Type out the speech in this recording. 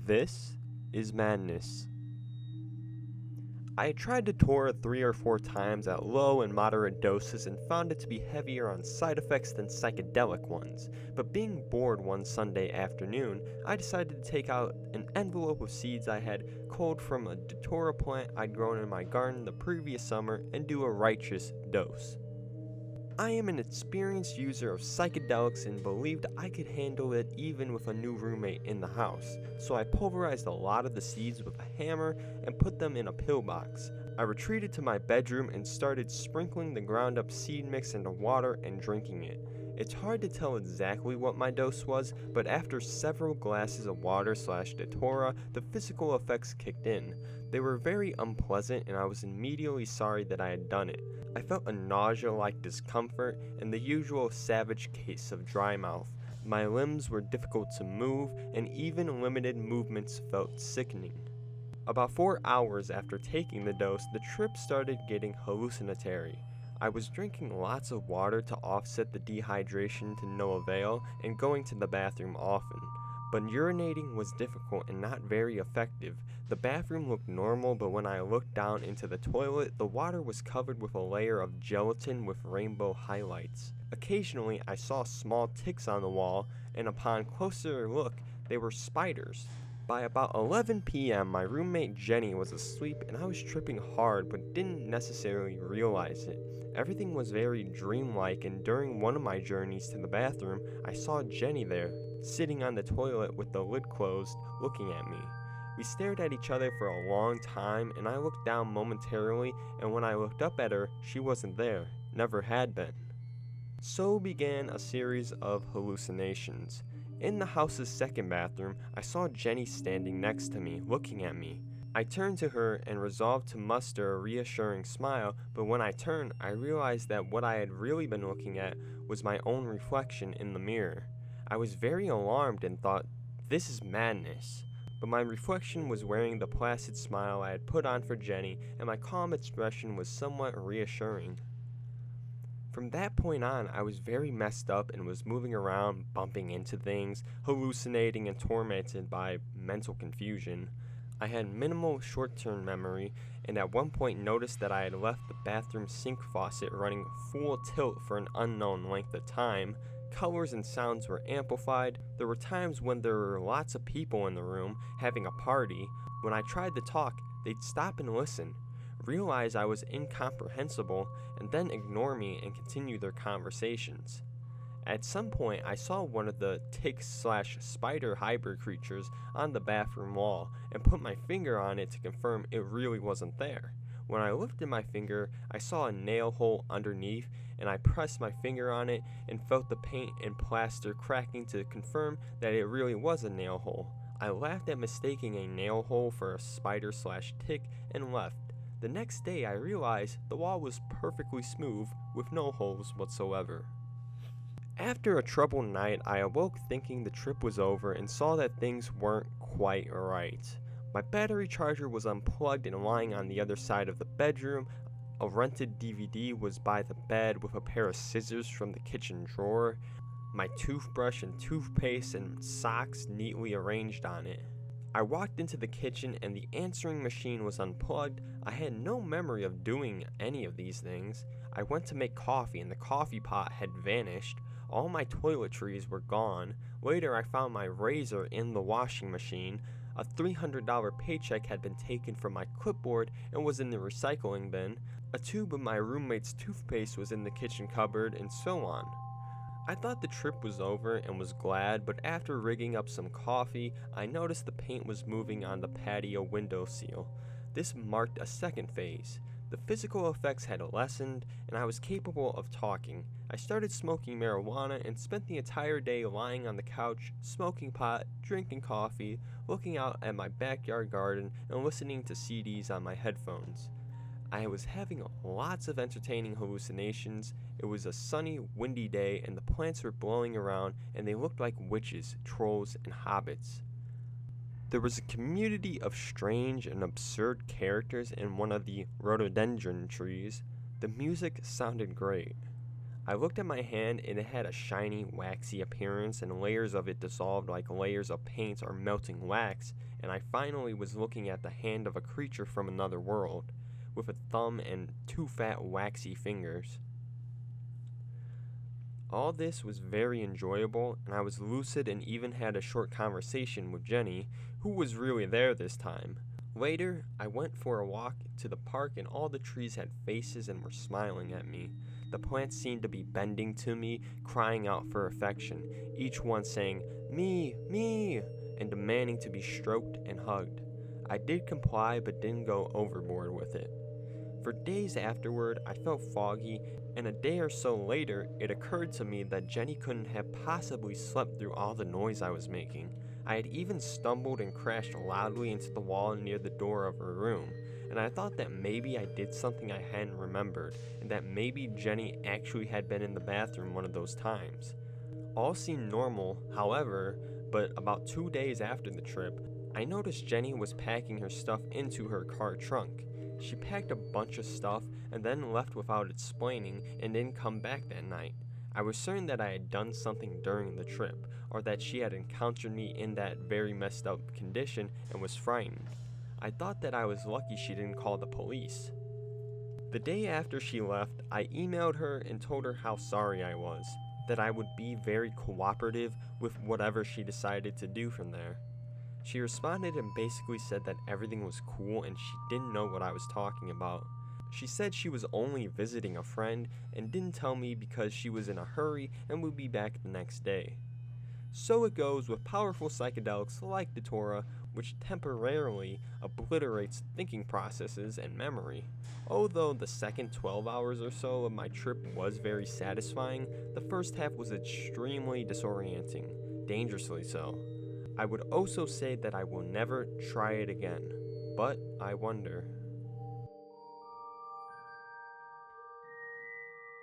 This is madness. I had tried Datura 3 or 4 times at low and moderate doses and found it to be heavier on side effects than psychedelic ones, but being bored one Sunday afternoon, I decided to take out an envelope of seeds I had culled from a Datura plant I'd grown in my garden the previous summer and do a righteous dose. I am an experienced user of psychedelics and believed I could handle it even with a new roommate in the house, so I pulverized a lot of the seeds with a hammer and put them in a pillbox. I retreated to my bedroom and started sprinkling the ground up seed mix into water and drinking it. It's hard to tell exactly what my dose was, but after several glasses of water/Datura, the physical effects kicked in. They were very unpleasant and I was immediately sorry that I had done it. I felt a nausea-like discomfort and the usual savage case of dry mouth. My limbs were difficult to move and even limited movements felt sickening. About 4 hours after taking the dose, the trip started getting hallucinatory. I was drinking lots of water to offset the dehydration to no avail and going to the bathroom often. But urinating was difficult and not very effective. The bathroom looked normal, but when I looked down into the toilet, the water was covered with a layer of gelatin with rainbow highlights. Occasionally, I saw small ticks on the wall, and upon closer look, they were spiders. By about 11 p.m., my roommate Jenny was asleep and I was tripping hard but didn't necessarily realize it. Everything was very dreamlike, and during one of my journeys to the bathroom, I saw Jenny there, sitting on the toilet with the lid closed, looking at me. We stared at each other for a long time, and I looked down momentarily, and when I looked up at her, she wasn't there, never had been. So began a series of hallucinations. In the house's second bathroom, I saw Jenny standing next to me, looking at me. I turned to her and resolved to muster a reassuring smile, but when I turned, I realized that what I had really been looking at was my own reflection in the mirror. I was very alarmed and thought, this is madness. But my reflection was wearing the placid smile I had put on for Jenny, and my calm expression was somewhat reassuring. From that point on, I was very messed up and was moving around, bumping into things, hallucinating and tormented by mental confusion. I had minimal short-term memory, and at one point noticed that I had left the bathroom sink faucet running full tilt for an unknown length of time. Colors and sounds were amplified. There were times when there were lots of people in the room having a party. When I tried to talk, they'd stop and listen, realize I was incomprehensible, and then ignore me and continue their conversations. At some point, I saw one of the tick/spider hybrid creatures on the bathroom wall and put my finger on it to confirm it really wasn't there. When I lifted my finger, I saw a nail hole underneath, and I pressed my finger on it and felt the paint and plaster cracking to confirm that it really was a nail hole. I laughed at mistaking a nail hole for a spider/tick and left. The next day, I realized the wall was perfectly smooth with no holes whatsoever. After a troubled night, I awoke thinking the trip was over and saw that things weren't quite right. My battery charger was unplugged and lying on the other side of the bedroom. A rented DVD was by the bed with a pair of scissors from the kitchen drawer. My toothbrush and toothpaste and socks neatly arranged on it. I walked into the kitchen and the answering machine was unplugged. I had no memory of doing any of these things. I went to make coffee and the coffee pot had vanished. All my toiletries were gone. Later I found my razor in the washing machine. A $300 paycheck had been taken from my clipboard and was in the recycling bin. A tube of my roommate's toothpaste was in the kitchen cupboard, and so on. I thought the trip was over and was glad, but after rigging up some coffee, I noticed the paint was moving on the patio windowsill. This marked a second phase. The physical effects had lessened, and I was capable of talking. I started smoking marijuana and spent the entire day lying on the couch, smoking pot, drinking coffee, looking out at my backyard garden, and listening to CDs on my headphones. I was having lots of entertaining hallucinations. It was a sunny, windy day, and the plants were blowing around, and they looked like witches, trolls, and hobbits. There was a community of strange and absurd characters in one of the rhododendron trees. The music sounded great. I looked at my hand and it had a shiny, waxy appearance and layers of it dissolved like layers of paint or melting wax, and I finally was looking at the hand of a creature from another world, with a thumb and 2 fat, waxy fingers. All this was very enjoyable, and I was lucid and even had a short conversation with Jenny, who was really there this time. Later, I went for a walk to the park and all the trees had faces and were smiling at me. The plants seemed to be bending to me, crying out for affection, each one saying, "Me, me," and demanding to be stroked and hugged. I did comply but didn't go overboard with it. For days afterward, I felt foggy, and a day or so later, it occurred to me that Jenny couldn't have possibly slept through all the noise I was making. I had even stumbled and crashed loudly into the wall near the door of her room, and I thought that maybe I did something I hadn't remembered, and that maybe Jenny actually had been in the bathroom one of those times. All seemed normal, however, but about 2 days after the trip, I noticed Jenny was packing her stuff into her car trunk. She packed a bunch of stuff and then left without explaining and didn't come back that night. I was certain that I had done something during the trip, or that she had encountered me in that very messed up condition and was frightened. I thought that I was lucky she didn't call the police. The day after she left, I emailed her and told her how sorry I was, that I would be very cooperative with whatever she decided to do from there. She responded and basically said that everything was cool and she didn't know what I was talking about. She said she was only visiting a friend and didn't tell me because she was in a hurry and would be back the next day. So it goes with powerful psychedelics like Datura, which temporarily obliterates thinking processes and memory. Although the second 12 hours or so of my trip was very satisfying, the first half was extremely disorienting, dangerously so. I would also say that I will never try it again, but I wonder.